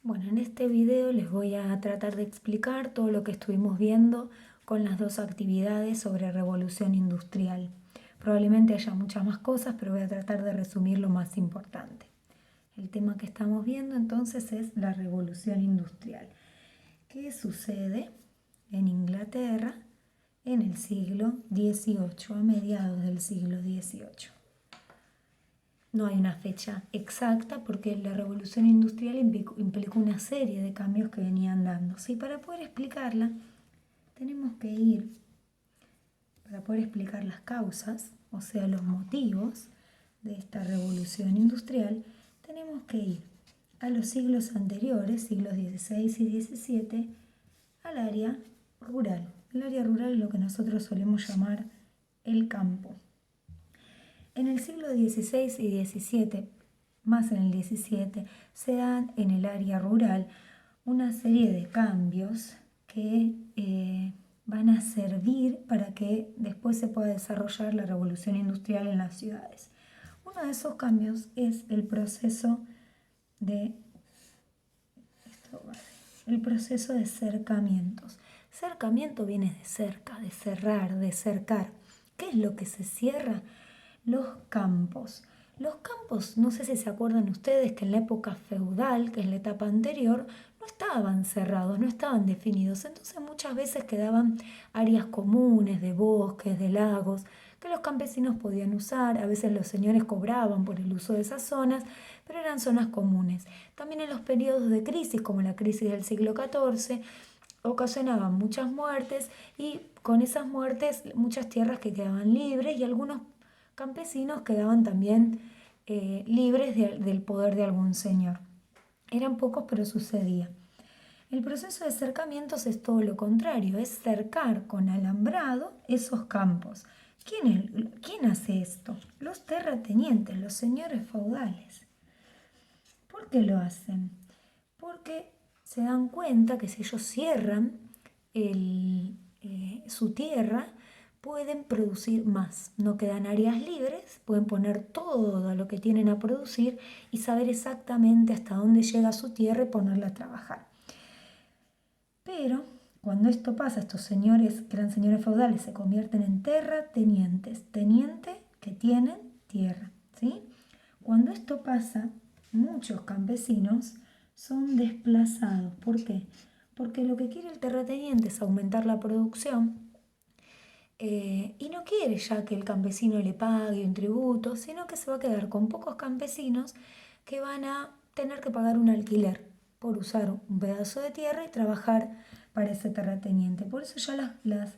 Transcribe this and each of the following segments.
Bueno, en este video les voy a tratar de explicar todo lo que estuvimos viendo con las dos actividades sobre revolución industrial. Probablemente haya muchas más cosas, pero voy a tratar de resumir lo más importante. El tema que estamos viendo entonces es la revolución industrial. ¿Qué sucede en Inglaterra en el siglo XVIII, a mediados del siglo XVIII? No hay una fecha exacta porque la revolución industrial implicó una serie de cambios que venían dándose. Y para poder explicarla, para poder explicar las causas, o sea, los motivos de esta revolución industrial, tenemos que ir a los siglos anteriores, siglos XVI y XVII, al área rural. El área rural es lo que nosotros solemos llamar el campo. En el siglo XVI y XVII, más en el XVII, se dan en el área rural una serie de cambios que van a servir para que después se pueda desarrollar la revolución industrial en las ciudades. Uno de esos cambios es el proceso de cercamientos. Cercamiento viene de cerca, de cerrar, de cercar. ¿Qué es lo que se cierra? Los campos. Los campos, no sé si se acuerdan ustedes que en la época feudal, que es la etapa anterior, no estaban cerrados, no estaban definidos. Entonces muchas veces quedaban áreas comunes de bosques, de lagos, que los campesinos podían usar. A veces los señores cobraban por el uso de esas zonas, pero eran zonas comunes. También en los periodos de crisis, como la crisis del siglo XIV, ocasionaban muchas muertes y con esas muertes muchas tierras que quedaban libres y algunos campesinos quedaban también libres del poder de algún señor. Eran pocos, pero sucedía. El proceso de cercamientos es todo lo contrario, es cercar con alambrado esos campos. ¿Quién hace esto? Los terratenientes, los señores feudales. ¿Por qué lo hacen? Porque se dan cuenta que si ellos cierran su tierra, pueden producir más. No quedan áreas libres, pueden poner todo lo que tienen a producir y saber exactamente hasta dónde llega su tierra y ponerla a trabajar. Pero cuando esto pasa, estos señores, que eran señores feudales, se convierten en terratenientes, teniente que tienen tierra, ¿sí? Cuando esto pasa, muchos campesinos son desplazados. ¿Por qué? Porque lo que quiere el terrateniente es aumentar la producción y no quiere ya que el campesino le pague un tributo, sino que se va a quedar con pocos campesinos que van a tener que pagar un alquiler por usar un pedazo de tierra y trabajar para ese terrateniente. Por eso ya las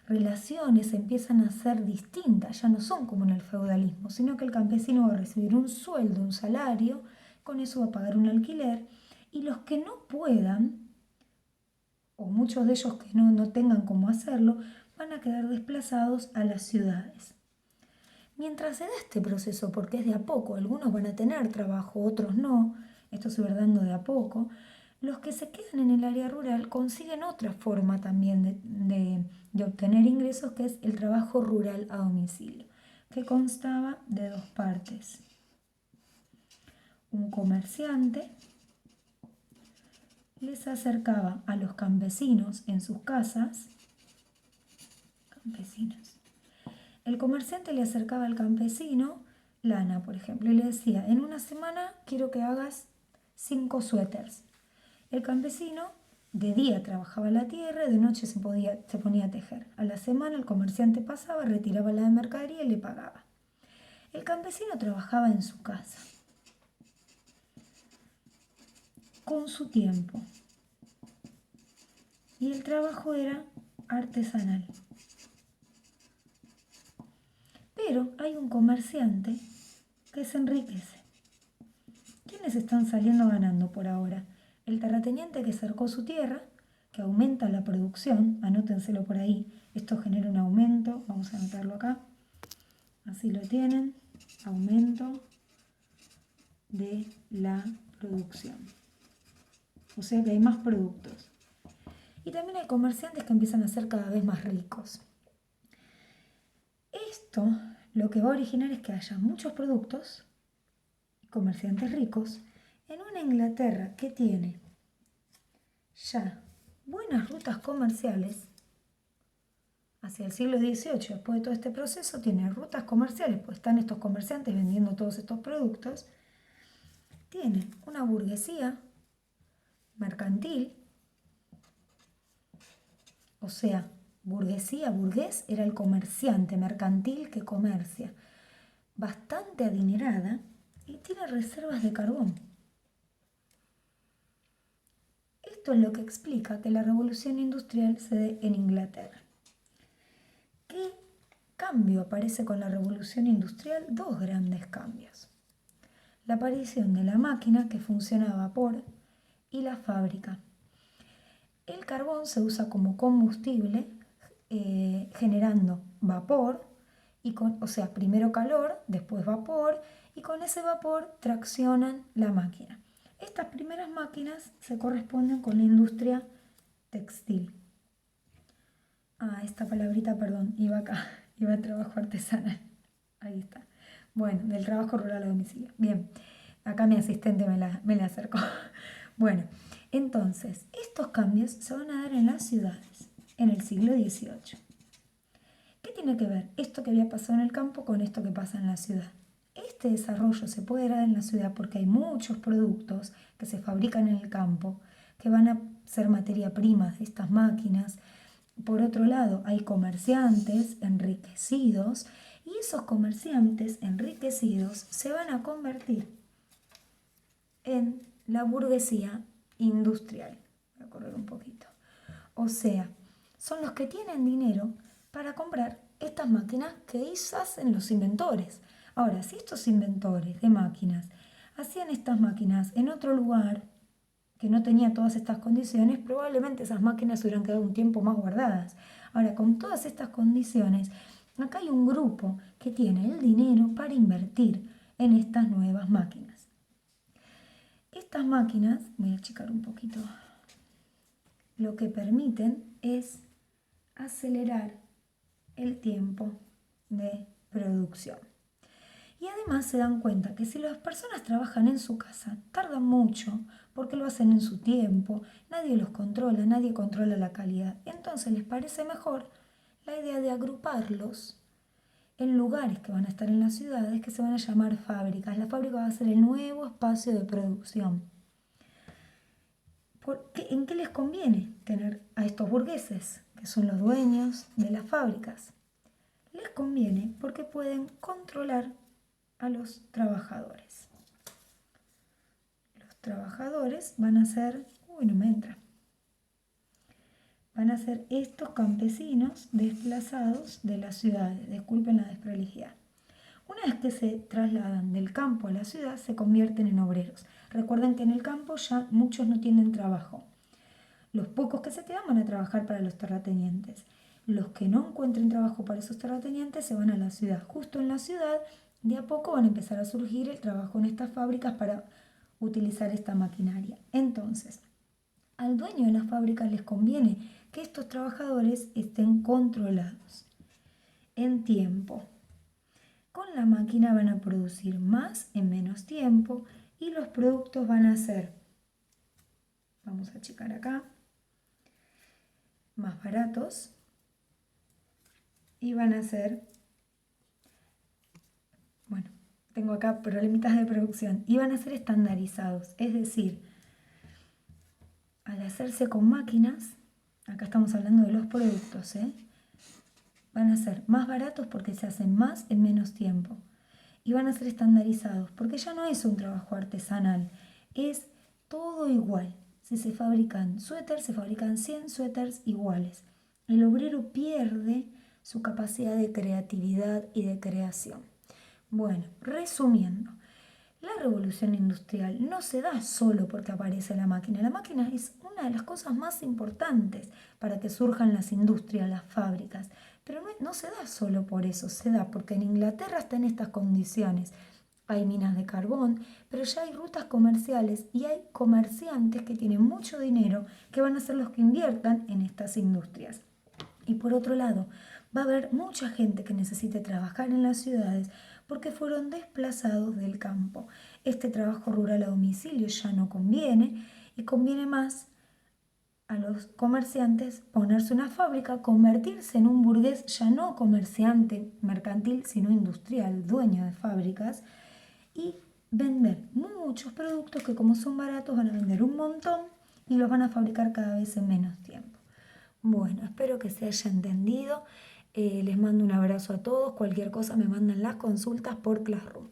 relaciones empiezan a ser distintas, ya no son como en el feudalismo, sino que el campesino va a recibir un sueldo, un salario, con eso va a pagar un alquiler, y los que no puedan, o muchos de ellos que no tengan cómo hacerlo, van a quedar desplazados a las ciudades. Mientras se da este proceso, porque es de a poco, algunos van a tener trabajo, otros no, esto se va dando de a poco, los que se quedan en el área rural consiguen otra forma también de obtener ingresos, que es el trabajo rural a domicilio, que constaba de dos partes. Un comerciante les acercaba a los campesinos en sus casas. El comerciante le acercaba al campesino lana, por ejemplo, y le decía: en una semana quiero que hagas 5 suéteres. El campesino de día trabajaba la tierra, de noche se ponía a tejer. A la semana el comerciante pasaba, retiraba la mercadería y le pagaba. El campesino trabajaba en su casa, con su tiempo, y el trabajo era artesanal. Pero hay un comerciante que se enriquece. ¿Quiénes están saliendo ganando por ahora? El terrateniente que cercó su tierra, que aumenta la producción, anótenselo por ahí, esto genera un aumento, vamos a anotarlo acá, así lo tienen, aumento de la producción. O sea que hay más productos. Y también hay comerciantes que empiezan a ser cada vez más ricos. Esto lo que va a originar es que haya muchos productos, comerciantes ricos, en una Inglaterra que tiene ya buenas rutas comerciales hacia el siglo XVIII, después de todo este proceso, tiene rutas comerciales, pues están estos comerciantes vendiendo todos estos productos, tiene una burguesía mercantil, o sea, burguesía, burgués era el comerciante mercantil que comercia, bastante adinerada y tiene reservas de carbón. Esto es lo que explica que la revolución industrial se dé en Inglaterra. ¿Qué cambio aparece con la revolución industrial? Dos grandes cambios. La aparición de la máquina que funciona a vapor y la fábrica. El carbón se usa como combustible generando vapor, o sea, primero calor, después vapor, y con ese vapor traccionan la máquina. Estas primeras máquinas se corresponden con la industria textil. Esta palabrita, perdón, iba acá, iba a trabajo artesanal. Ahí está. Bueno, del trabajo rural a domicilio. Bien, acá mi asistente me la acercó. Bueno, entonces, estos cambios se van a dar en las ciudades en el siglo XVIII. ¿Qué tiene que ver esto que había pasado en el campo con esto que pasa en la ciudad? Este desarrollo se puede dar en la ciudad porque hay muchos productos que se fabrican en el campo que van a ser materia prima de estas máquinas. Por otro lado, hay comerciantes enriquecidos y esos comerciantes enriquecidos se van a convertir en la burguesía industrial. Voy a correr un poquito. O sea, son los que tienen dinero para comprar estas máquinas que hacen los inventores. Ahora, si estos inventores de máquinas hacían estas máquinas en otro lugar que no tenía todas estas condiciones, probablemente esas máquinas hubieran quedado un tiempo más guardadas. Ahora, con todas estas condiciones, acá hay un grupo que tiene el dinero para invertir en estas nuevas máquinas. Estas máquinas, voy a achicar un poquito, lo que permiten es acelerar el tiempo de producción. Y además se dan cuenta que si las personas trabajan en su casa, tardan mucho porque lo hacen en su tiempo, nadie los controla, nadie controla la calidad. Entonces les parece mejor la idea de agruparlos en lugares que van a estar en las ciudades que se van a llamar fábricas. La fábrica va a ser el nuevo espacio de producción. ¿En qué les conviene tener a estos burgueses, que son los dueños de las fábricas? Les conviene porque pueden controlar a los trabajadores. Los trabajadores van a ser, no me entra, van a ser estos campesinos desplazados de las ciudades, disculpen la desprolijidad. Una vez que se trasladan del campo a la ciudad, se convierten en obreros. Recuerden que en el campo ya muchos no tienen trabajo. Los pocos que se quedan van a trabajar para los terratenientes. Los que no encuentren trabajo para esos terratenientes se van a la ciudad. Justo en la ciudad, de a poco van a empezar a surgir el trabajo en estas fábricas para utilizar esta maquinaria. Entonces, al dueño de las fábricas les conviene que estos trabajadores estén controlados en tiempo. Con la máquina van a producir más en menos tiempo y los productos van a ser, vamos a checar acá, más baratos y van a ser, bueno, tengo acá problemitas de producción, y van a ser estandarizados, es decir, al hacerse con máquinas, acá estamos hablando de los productos, van a ser más baratos porque se hacen más en menos tiempo y van a ser estandarizados porque ya no es un trabajo artesanal, es todo igual. Si se fabrican suéteres, se fabrican 100 suéteres iguales. El obrero pierde su capacidad de creatividad y de creación. Bueno, resumiendo, la revolución industrial no se da solo porque aparece la máquina. La máquina es una de las cosas más importantes para que surjan las industrias, las fábricas. Pero no se da solo por eso, se da porque en Inglaterra está en estas condiciones. Hay minas de carbón, pero ya hay rutas comerciales y hay comerciantes que tienen mucho dinero que van a ser los que inviertan en estas industrias. Y por otro lado, va a haber mucha gente que necesite trabajar en las ciudades porque fueron desplazados del campo. Este trabajo rural a domicilio ya no conviene y conviene más a los comerciantes ponerse una fábrica, convertirse en un burgués ya no comerciante mercantil, sino industrial, dueño de fábricas, y vender muchos productos que como son baratos van a vender un montón y los van a fabricar cada vez en menos tiempo. Bueno, espero que se haya entendido. Les mando un abrazo a todos. Cualquier cosa me mandan las consultas por Classroom.